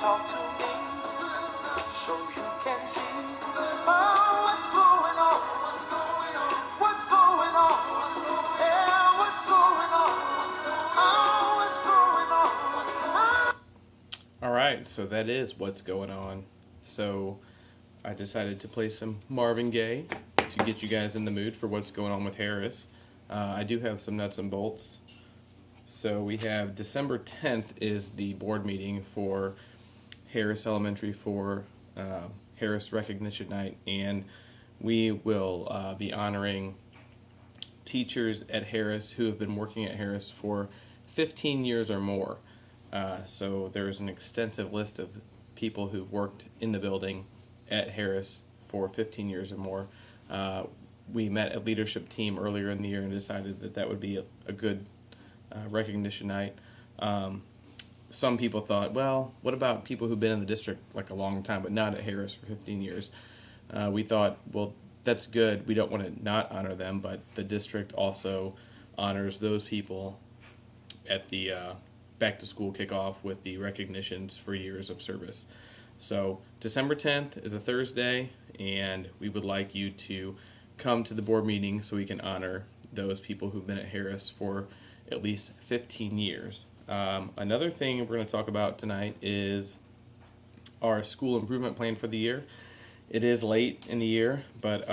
talk to me so you can see oh, what's going on, what's going on, what's going on, yeah, what's going on, oh, what's going on, what's going on. All right, so that is what's going on. So I decided to play some Marvin Gaye to get you guys in the mood for what's going on with Harris. I do have some nuts and bolts. So we have December 10th is the board meeting for Harris Elementary for Harris Recognition Night, and we will be honoring teachers at Harris who have been working at Harris for 15 years or more. So there's an extensive list of people who've worked in the building at Harris for 15 years or more. We met a leadership team earlier in the year and decided that that would be a good recognition night. Some people thought, well, what about people who've been in the district like a long time but not at Harris for 15 years? We thought, well, that's good. We don't want to not honor them, but the district also honors those people at the back to school kickoff with the recognitions for years of service. So December 10th is a Thursday, and we would like you to come to the board meeting so we can honor those people who've been at Harris for at least 15 years. Another thing we're going to talk about tonight is our school improvement plan for the year. It is late in the year, but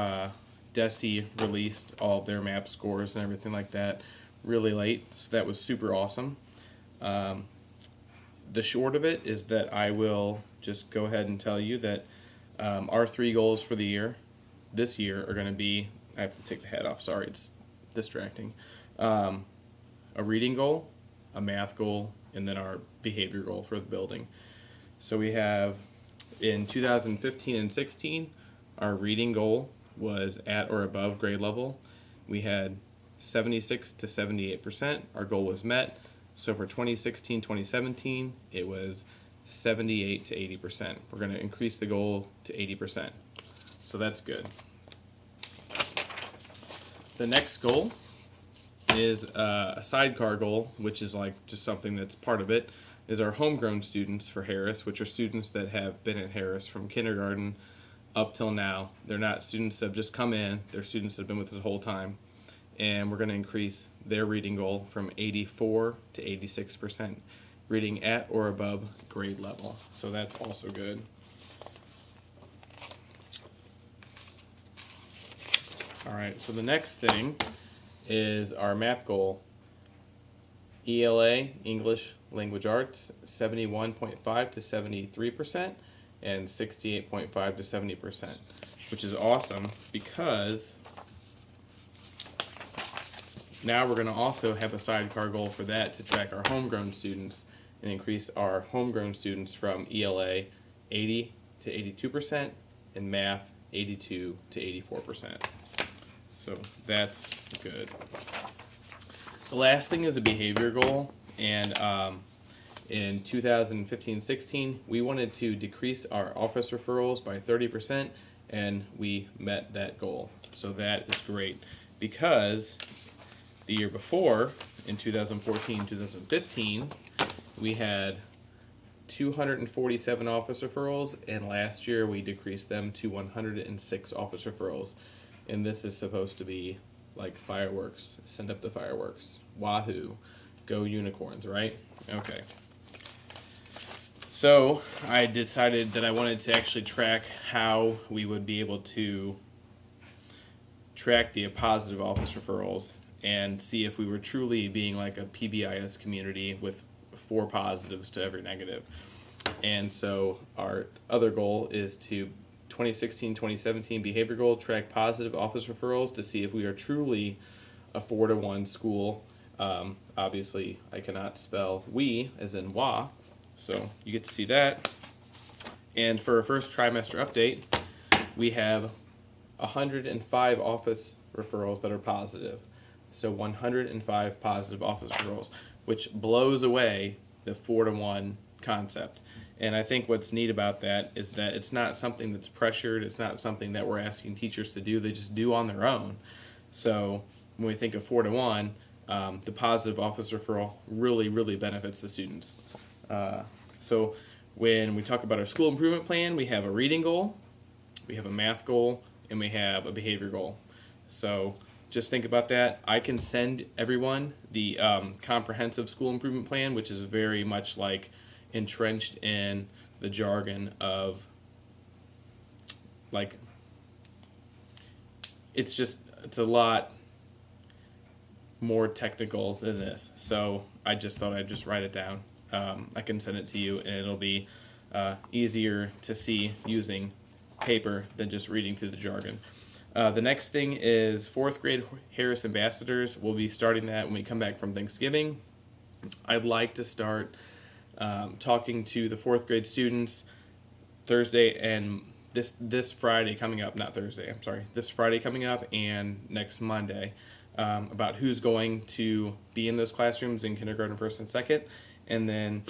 DESE released all of their MAP scores and everything like that really late, so that was super awesome. The short of it is that I will just go ahead and tell you that our 3 goals for the year, this year, are going to be, I have to take the hat off, sorry, it's distracting, a reading goal, a math goal, and then our behavior goal for the building. So we have, in 2015 and 16, our reading goal was at or above grade level. We had 76 to 78%. Our goal was met. So for 2016-2017, it was 78 to 80%. We're going to increase the goal to 80%. So that's good. The next goal is a sidecar goal, which is like just something that's part of it, is our homegrown students for Harris, which are students that have been at Harris from kindergarten up till now. They're not students that have just come in, they're students that have been with us the whole time. And we're going to increase their reading goal from 84 to 86%, reading at or above grade level. So that's also good. All right, so the next thing is our MAP goal. ELA, English Language Arts, 71.5 to 73%, and 68.5 to 70%, which is awesome because now we're going to also have a sidecar goal for that to track our homegrown students and increase our homegrown students from ELA 80 to 82% and math 82 to 84%. So that's good. The last thing is a behavior goal, and in 2015-16 we wanted to decrease our office referrals by 30%, and we met that goal. So that is great because the year before, in 2014-2015, we had 247 office referrals, and last year we decreased them to 106 office referrals. And this is supposed to be like fireworks. Send up the fireworks. Wahoo. Go unicorns, right? Okay. So I decided that I wanted to actually track how we would be able to track the positive office referrals and see if we were truly being like a PBIS community with 4 positives to every negative. And so our other goal is to 2016-2017 behavior goal, track positive office referrals to see if we are truly a 4-to-1 school. Obviously, I cannot spell we as in wa, so you get to see that. And for our first trimester update, we have 105 office referrals that are positive. So 105 positive office referrals, which blows away the 4-to-1 concept. And I think what's neat about that is that it's not something that's pressured. It's not something that we're asking teachers to do. They just do on their own. So when we think of 4-to-1, the positive office referral really, really benefits the students. So When we talk about our school improvement plan, we have a reading goal, we have a math goal, and we have a behavior goal. So just think about that. I can send everyone the comprehensive school improvement plan, which is very much like entrenched in the jargon of like, it's a lot more technical than this. So I just thought I'd just write it down. I can send it to you, and it'll be easier to see using paper than just reading through the jargon. The next thing is 4th grade Harris Ambassadors. We'll be starting that when we come back from Thanksgiving. I'd like to start talking to the 4th grade students Thursday and this Friday coming up, not Thursday, I'm sorry, this Friday coming up and next Monday about who's going to be in those classrooms in kindergarten, 1st and 2nd. And then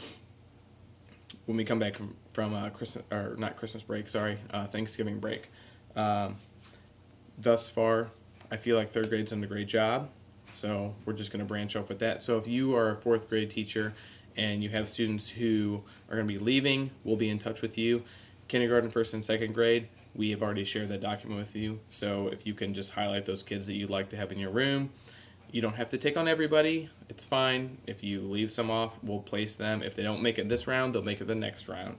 when we come back from Christmas, or not Christmas break, sorry, Thanksgiving break. Thus far, I feel like 3rd grade's done a great job, so we're just going to branch off with that. So if you are a 4th grade teacher and you have students who are going to be leaving, we'll be in touch with you. Kindergarten, 1st and 2nd grade, we have already shared that document with you, so if you can just highlight those kids that you'd like to have in your room. You don't have to take on everybody, it's fine. If you leave some off, we'll place them. If they don't make it this round, they'll make it the next round.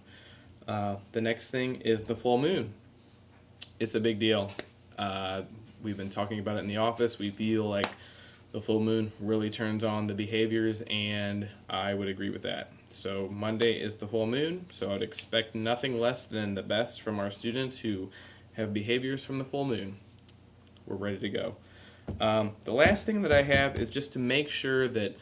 The next thing is the full moon. It's a big deal. We've been talking about it in the office. We feel like the full moon really turns on the behaviors, and I would agree with that. So Monday is the full moon, so I'd expect nothing less than the best from our students who have behaviors from the full moon. We're ready to go. The last thing that I have is just to make sure that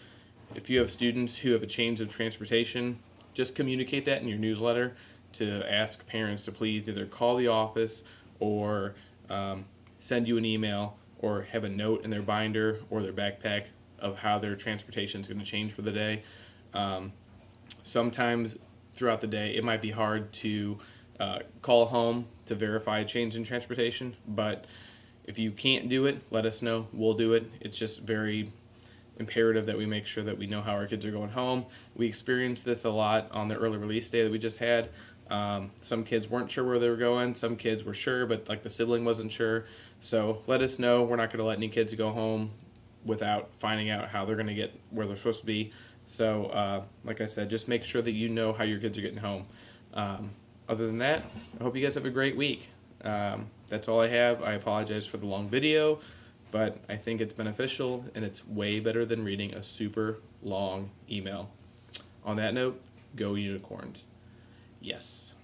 if you have students who have a change of transportation, just communicate that in your newsletter to ask parents to please either call the office or send you an email or have a note in their binder or their backpack of how their transportation is going to change for the day. Sometimes throughout the day it might be hard to call home to verify a change in transportation, but if you can't do it, let us know. We'll do it. It's just very imperative that we make sure that we know how our kids are going home. We experienced this a lot on the early release day that we just had. Some kids weren't sure where they were going. Some kids were sure, but like the sibling wasn't sure. So let us know. We're not going to let any kids go home without finding out how they're going to get where they're supposed to be. So like I said, just make sure that you know how your kids are getting home. Other than that, I hope you guys have a great week. That's all I have. I apologize for the long video, but I think it's beneficial and it's way better than reading a super long email. On that note, go unicorns. Yes.